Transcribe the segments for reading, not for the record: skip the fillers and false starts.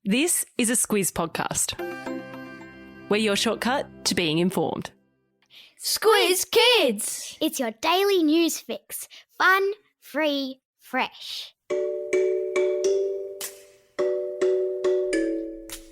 This is a Squiz podcast. We're your shortcut to being informed. Squiz Kids! It's your daily news fix. Fun, free, fresh.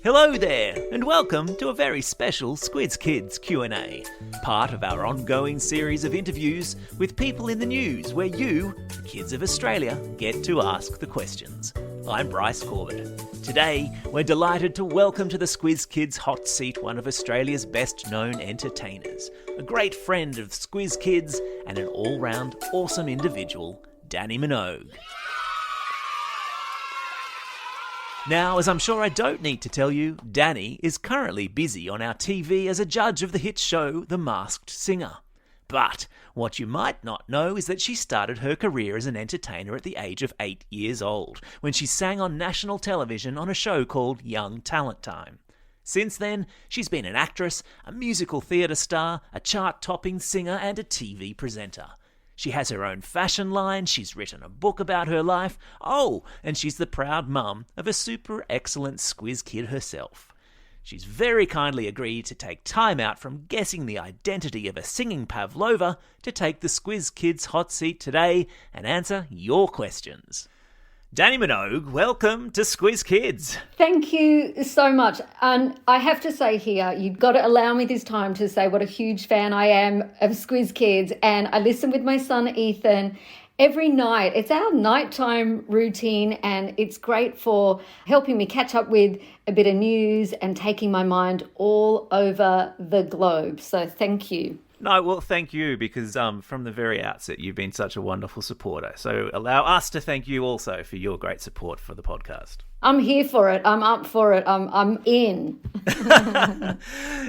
Hello there, and welcome to a very special Squiz Kids Q&A, part of our ongoing series of interviews with people in the news where you, the kids of Australia, get to ask the questions. I'm Bryce Corbett. Today, we're delighted to welcome to the Squiz Kids hot seat one of Australia's best-known entertainers, a great friend of Squiz Kids and an all-round awesome individual, Dannii Minogue. Now, as I'm sure I don't need to tell you, Dannii is currently busy on our TV as a judge of the hit show The Masked Singer. But what you might not know is that she started her career as an entertainer at the age of 8 years old, when she sang on national television on a show called Young Talent Time. Since then, she's been an actress, a musical theatre star, a chart-topping singer and a TV presenter. She has her own fashion line, she's written a book about her life, and she's the proud mum of a super excellent Squiz kid herself. She's very kindly agreed to take time out from guessing the identity of a singing pavlova to take the Squiz Kids hot seat today and answer your questions. Dannii Minogue, welcome to Squiz Kids. Thank you so much. And I have to say here, you've got to allow me this time to say what a huge fan I am of Squiz Kids. And I listen with my son, Ethan, every night. It's our nighttime routine and it's great for helping me catch up with a bit of news and taking my mind all over the globe. So thank you. No, well, thank you, because from the very outset, you've been such a wonderful supporter. So allow us to thank you also for your great support for the podcast. I'm here for it. I'm up for it. I'm in.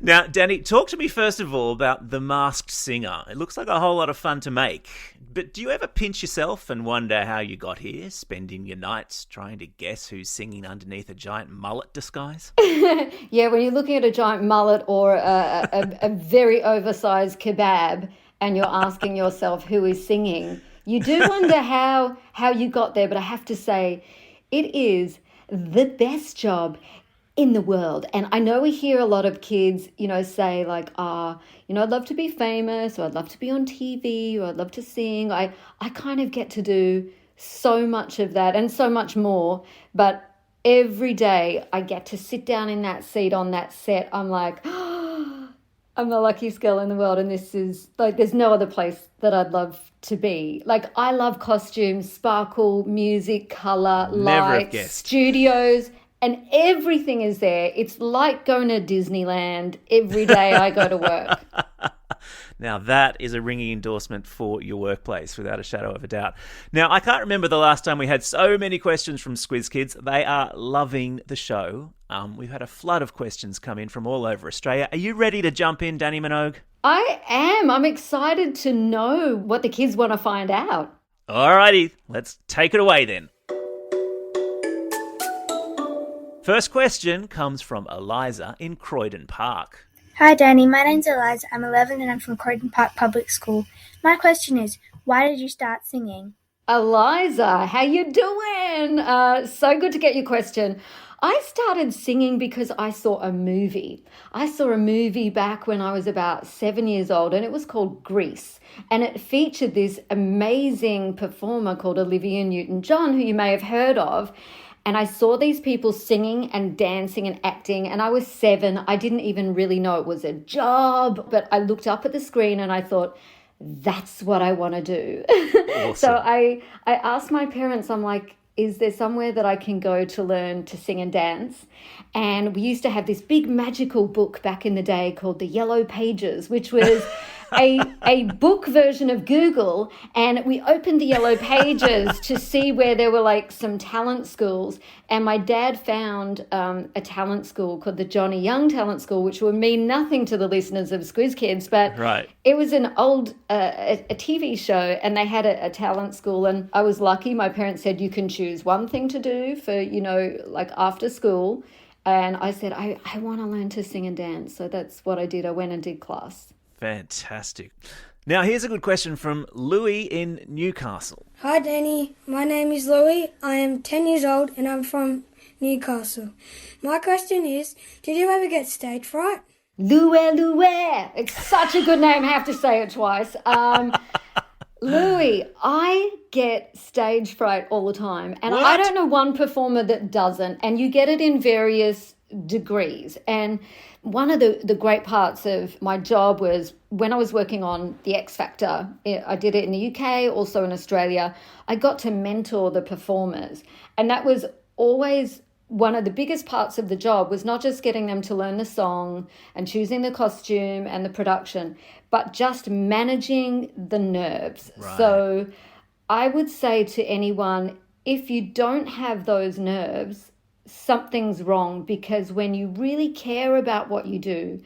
Now, Dannii, talk to me first of all about The Masked Singer. It looks like a whole lot of fun to make. But do you ever pinch yourself and wonder how you got here, spending your nights trying to guess who's singing underneath a giant mullet disguise? Yeah, when you're looking at a giant mullet or a very oversized kebab and you're asking yourself who is singing, you do wonder how you got there. But I have to say, it is the best job in the world. And I know we hear a lot of kids, say like, I'd love to be famous, or I'd love to be on TV, or I'd love to sing. I kind of get to do so much of that and so much more. But every day I get to sit down in that seat on that set. I'm like, I'm the luckiest girl in the world. And this is like, there's no other place that I'd love to be. Like, I love costumes, sparkle, music, colour, lights, studios, and everything is there. It's like going to Disneyland every day I go to work. Now, that is a ringing endorsement for your workplace, without a shadow of a doubt. Now, I can't remember the last time we had so many questions from Squiz Kids. They are loving the show. We've had a flood of questions come in from all over Australia. Are you ready to jump in, Dannii Minogue? I am. I'm excited to know what the kids want to find out. Alrighty, let's take it away then. First question comes from Eliza in Croydon Park. Hi Dannii, my name's Eliza. I'm 11 and I'm from Croydon Park Public School. My question is, why did you start singing? Eliza, how you doing? So good to get your question. I started singing because I saw a movie. I saw a movie back when I was about 7 years old, and it was called Grease. And it featured this amazing performer called Olivia Newton-John, who you may have heard of. And I saw these people singing and dancing and acting, and I was 7. I didn't even really know it was a job, but I looked up at the screen and I thought, that's what I want to do. Awesome. So I asked my parents, I'm like, is there somewhere that I can go to learn to sing and dance? And we used to have this big magical book back in the day called the Yellow Pages, which was a book version of Google. And we opened the Yellow Pages to see where there were like some talent schools. And my dad found a talent school called the Johnny Young Talent School, which would mean nothing to the listeners of Squiz Kids, but right. It was an old a TV show, and they had a talent school. And I was lucky. My parents said you can choose one thing to do for, like after school. And I said, I want to learn to sing and dance. So that's what I did. I went and did class. Fantastic. Now, here's a good question from Louis in Newcastle. Hi, Dannii. My name is Louis. I am 10 years old and I'm from Newcastle. My question is, did you ever get stage fright? Louie. It's such a good name, I have to say it twice. Louis, I get stage fright all the time. And What? I don't know one performer that doesn't. And you get it in various degrees. And one of the great parts of my job was when I was working on The X Factor. I did it in the UK, also in Australia. I got to mentor the performers. And that was always one of the biggest parts of the job, was not just getting them to learn the song and choosing the costume and the production, but just managing the nerves. Right. So I would say to anyone, if you don't have those nerves, something's wrong, because when you really care about what you do,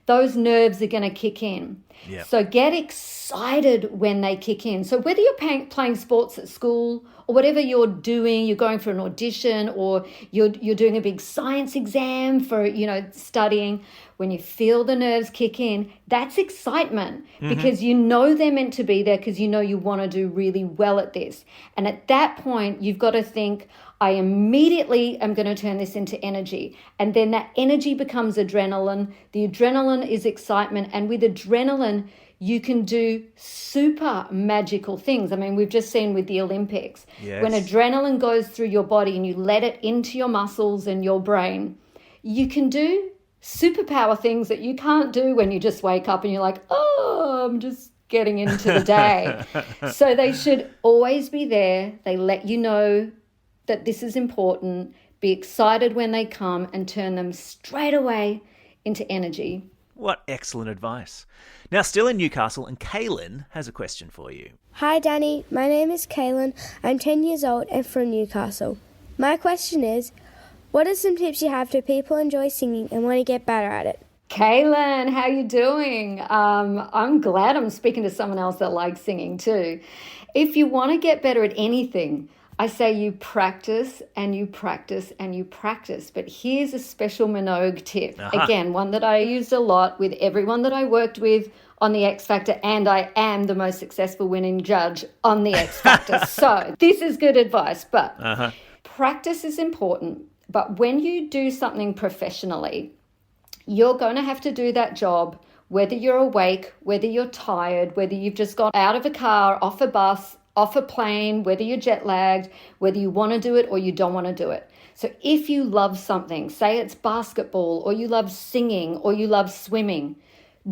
those nerves are going to kick in. Yep. So get excited when they kick in. So whether you're playing sports at school or whatever you're doing, you're going for an audition or you're doing a big science exam for, studying, when you feel the nerves kick in, that's excitement, because you know they're meant to be there, because you know you want to do really well at this. And at that point, you've got to think, I immediately am going to turn this into energy. And then that energy becomes adrenaline. The adrenaline is excitement. And with adrenaline, you can do super magical things. I mean, we've just seen with the Olympics. Yes. When adrenaline goes through your body and you let it into your muscles and your brain, you can do superpower things that you can't do when you just wake up and you're like, oh, I'm just getting into the day. So they should always be there. They let you know that this is important. Be excited when they come and turn them straight away into energy. What excellent advice. Now, still in Newcastle, and Kaylin has a question for you. Hi Dannii, my name is Kaylin. I'm 10 years old and from Newcastle. My question is, what are some tips you have to people enjoy singing and want to get better at it? Kaylin, how you doing? I'm glad I'm speaking to someone else that likes singing too. If you want to get better at anything, I say you practice and you practice and you practice. But here's a special Minogue tip. Again, one that I used a lot with everyone that I worked with on The X Factor, and I am the most successful winning judge on The X Factor. So this is good advice, but practice is important. But when you do something professionally, you're going to have to do that job, whether you're awake, whether you're tired, whether you've just got out of a car, off a bus, off a plane, whether you're jet lagged, whether you want to do it or you don't want to do it. So if you love something, say it's basketball or you love singing or you love swimming,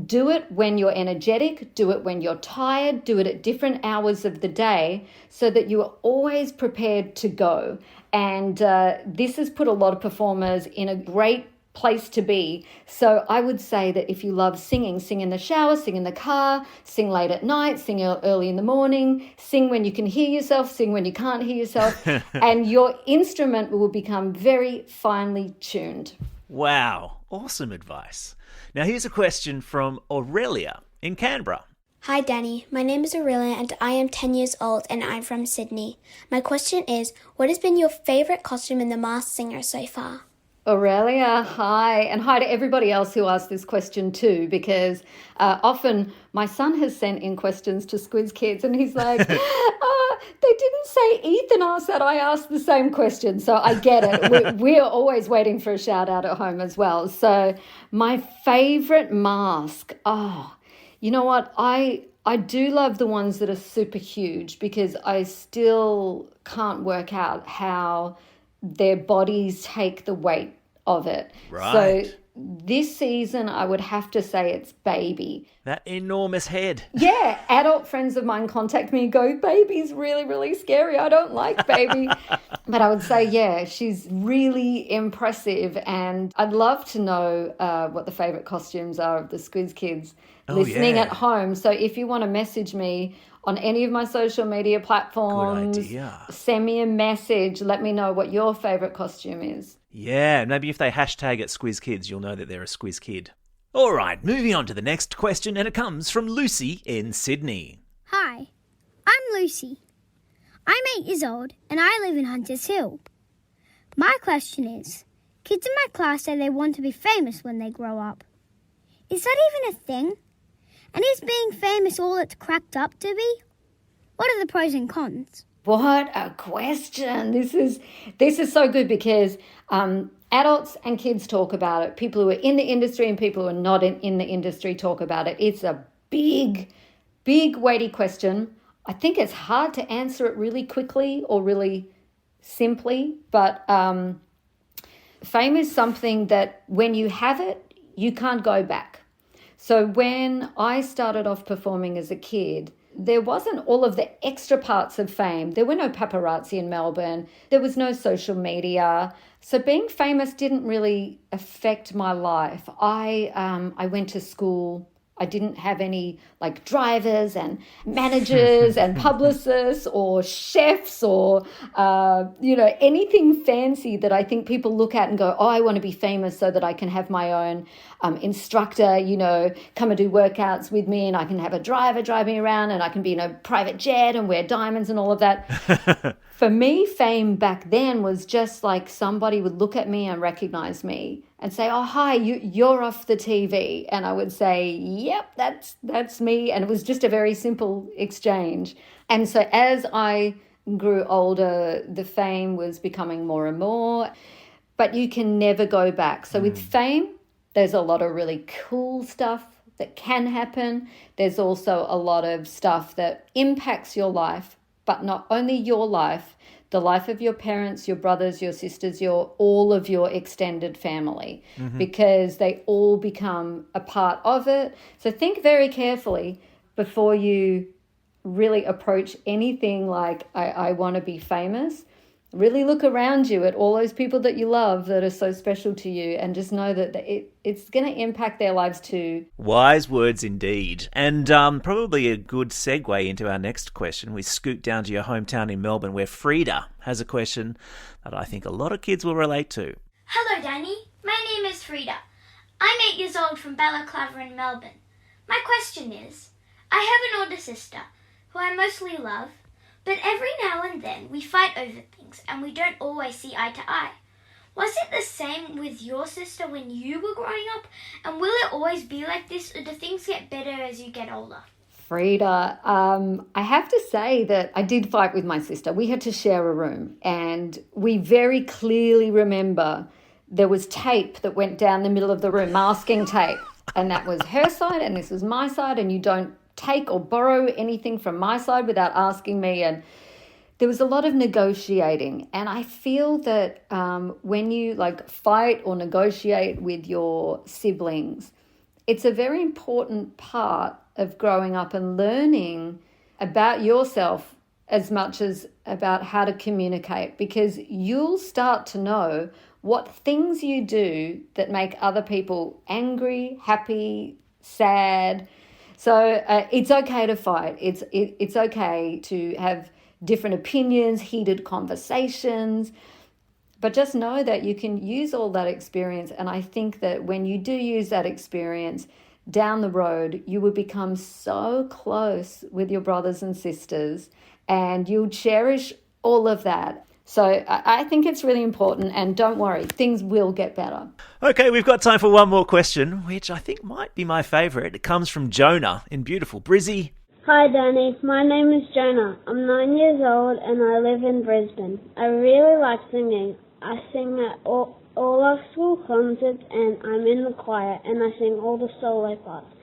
do it when you're energetic, do it when you're tired, do it at different hours of the day so that you are always prepared to go. And this has put a lot of performers in a great place to be. So I would say that if you love singing, sing in the shower, sing in the car, sing late at night, sing early in the morning, sing when you can hear yourself, sing when you can't hear yourself, and your instrument will become very finely tuned. Wow, awesome advice. Now here's a question from Aurelia in Canberra. Hi Dannii, my name is Aurelia and I am 10 years old and I'm from Sydney. My question is, what has been your favourite costume in The Masked Singer so far? Aurelia, hi. And hi to everybody else who asked this question too, because often my son has sent in questions to Squiz Kids and he's like, they didn't say Ethan asked that, I asked the same question. So I get it. We're always waiting for a shout out at home as well. So my favourite mask, you know what? I do love the ones that are super huge because I still can't work out how their bodies take the weight of it. Right. So this season, I would have to say it's Baby. That enormous head. Yeah, adult friends of mine contact me and go, Baby's really, really scary. I don't like Baby. But I would say, yeah, she's really impressive. And I'd love to know what the favourite costumes are of the Squiz Kids listening at home. So if you want to message me on any of my social media platforms, send me a message. Let me know what your favourite costume is. Yeah, maybe if they hashtag it Squiz Kids, you'll know that they're a Squiz Kid. All right, moving on to the next question, and it comes from Lucy in Sydney. Hi, I'm Lucy. I'm 8 years old and I live in Hunters Hill. My question is, kids in my class say they want to be famous when they grow up. Is that even a thing? And is being famous all it's cracked up to be? What are the pros and cons? What a question. This is so good because adults and kids talk about it. People who are in the industry and people who are not in the industry talk about it. It's a big, weighty question. I think it's hard to answer it really quickly or really simply, but fame is something that when you have it, you can't go back. So when I started off performing as a kid, there wasn't all of the extra parts of fame. There were no paparazzi in Melbourne. There was no social media. So being famous didn't really affect my life. I went to school. I didn't have any like drivers and managers and publicists or chefs or, anything fancy that I think people look at and go, oh, I want to be famous so that I can have my own instructor, come and do workouts with me, and I can have a driver drive me around, and I can be in a private jet and wear diamonds and all of that. For me, fame back then was just like somebody would look at me and recognize me and say, oh, hi, you're off the TV. And I would say, yep, that's me. And it was just a very simple exchange. And so as I grew older, the fame was becoming more and more, but you can never go back. So with fame, there's a lot of really cool stuff that can happen. There's also a lot of stuff that impacts your life, but not only your life, the life of your parents, your brothers, your sisters, all of your extended family, because they all become a part of it. So think very carefully before you really approach anything like, I want to be famous. Really look around you at all those people that you love that are so special to you, and just know that it's going to impact their lives too. Wise words indeed. And probably a good segue into our next question. We scoot down to your hometown in Melbourne, where Frida has a question that I think a lot of kids will relate to. Hello, Dannii. My name is Frida. I'm 8 years old from Balaclava in Melbourne. My question is, I have an older sister who I mostly love, but every now and then we fight over things and we don't always see eye to eye. Was it the same with your sister when you were growing up? And will it always be like this, or do things get better as you get older? Frida, I have to say that I did fight with my sister. We had to share a room, and we very clearly remember there was tape that went down the middle of the room, masking tape, and that was her side and this was my side, and you don't take or borrow anything from my side without asking me. And there was a lot of negotiating, and I feel that when you fight or negotiate with your siblings, it's a very important part of growing up and learning about yourself as much as about how to communicate, because you'll start to know what things you do that make other people angry, happy, sad. So it's okay to fight. It's okay to have different opinions, heated conversations, but just know that you can use all that experience. And I think that when you do use that experience down the road, you will become so close with your brothers and sisters, and you'll cherish all of that. So I think it's really important, and don't worry, things will get better. Okay, we've got time for one more question, which I think might be my favourite. It comes from Jonah in beautiful Brizzy. Hi Dannii, my name is Jonah. I'm 9 years old and I live in Brisbane. I really like singing. I sing at all our school concerts, and I'm in the choir, and I sing all the solo parts.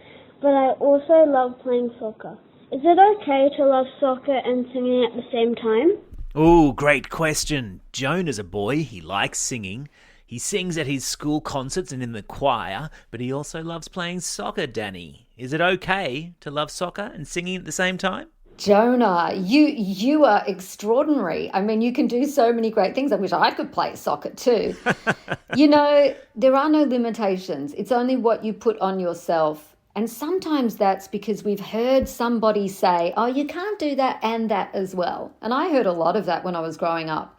But I also love playing soccer. Is it okay to love soccer and singing at the same time? Oh, great question. Jonah's a boy. He likes singing. He sings at his school concerts and in the choir, but he also loves playing soccer, Dannii. Is it okay to love soccer and singing at the same time? Jonah, you are extraordinary. I mean, you can do so many great things. I wish I could play soccer too. There are no limitations. It's only what you put on yourself. And sometimes that's because we've heard somebody say, oh, you can't do that and that as well. And I heard a lot of that when I was growing up.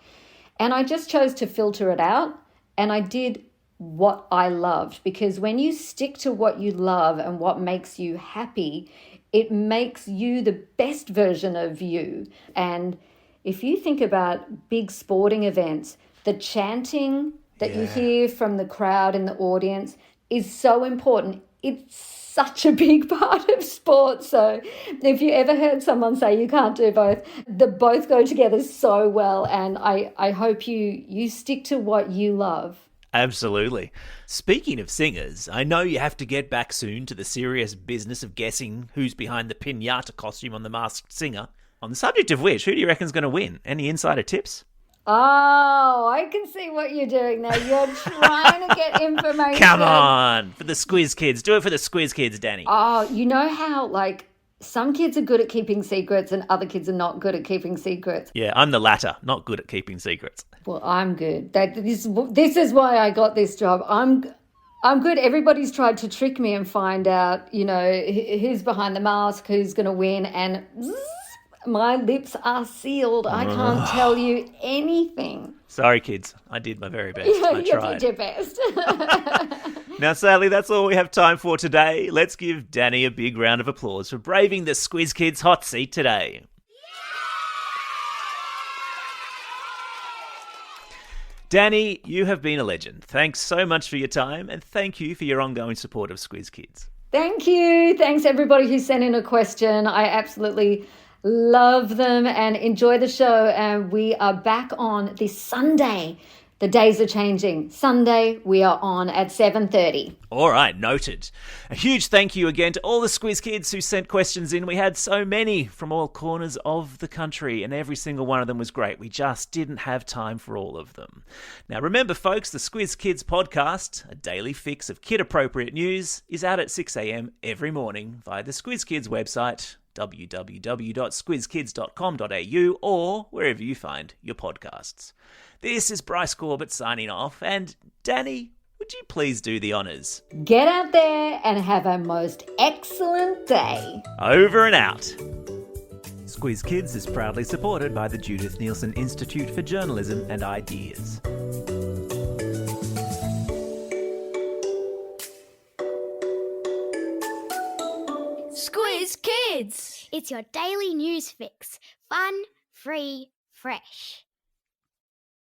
And I just chose to filter it out, and I did what I loved, because when you stick to what you love and what makes you happy, it makes you the best version of you. And if you think about big sporting events, the chanting that you hear from the crowd in the audience is so important. it's such a big part of sport. So if you ever heard someone say you can't do both, they both go together so well. And I hope you stick to what you love. Absolutely. Speaking of singers, I know you have to get back soon to the serious business of guessing who's behind the piñata costume on The Masked Singer. On the subject of which, who do you reckon's going to win? Any insider tips? Oh, I can see what you're doing now. You're trying to get information. Come on, for the Squiz Kids. Do it for the Squiz Kids, Dannii. Oh, you know how, like, some kids are good at keeping secrets and other kids are not good at keeping secrets? Yeah, I'm the latter, not good at keeping secrets. Well, I'm good. This is why I got this job. I'm good. Everybody's tried to trick me and find out, you know, who's behind the mask, who's going to win, and my lips are sealed. I can't tell you anything. Sorry, kids. I did my very best. I You tried. did your best. Now, sadly, that's all we have time for today. Let's give Dannii a big round of applause for braving the Squiz Kids hot seat today. Dannii, you have been a legend. Thanks so much for your time, and thank you for your ongoing support of Squiz Kids. Thank you. Thanks, everybody who sent in a question. I absolutely love them and enjoy the show. And we are back on this Sunday. The days are changing. Sunday, we are on at 7:30. All right, noted. A huge thank you again to all the Squiz Kids who sent questions in. We had so many from all corners of the country, and every single one of them was great. We just didn't have time for all of them. Now, remember, folks, the Squiz Kids podcast, a daily fix of kid-appropriate news, is out at 6 a.m. every morning via the Squiz Kids website, www.squizkids.com.au, or wherever you find your podcasts. This is Bryce Corbett signing off, and Dannii, would you please do the honours? Get out there and have a most excellent day. Over and out. Squiz Kids is proudly supported by the Judith Neilson Institute for Journalism and Ideas. Squiz Kids! It's your daily news fix. Fun, free, fresh.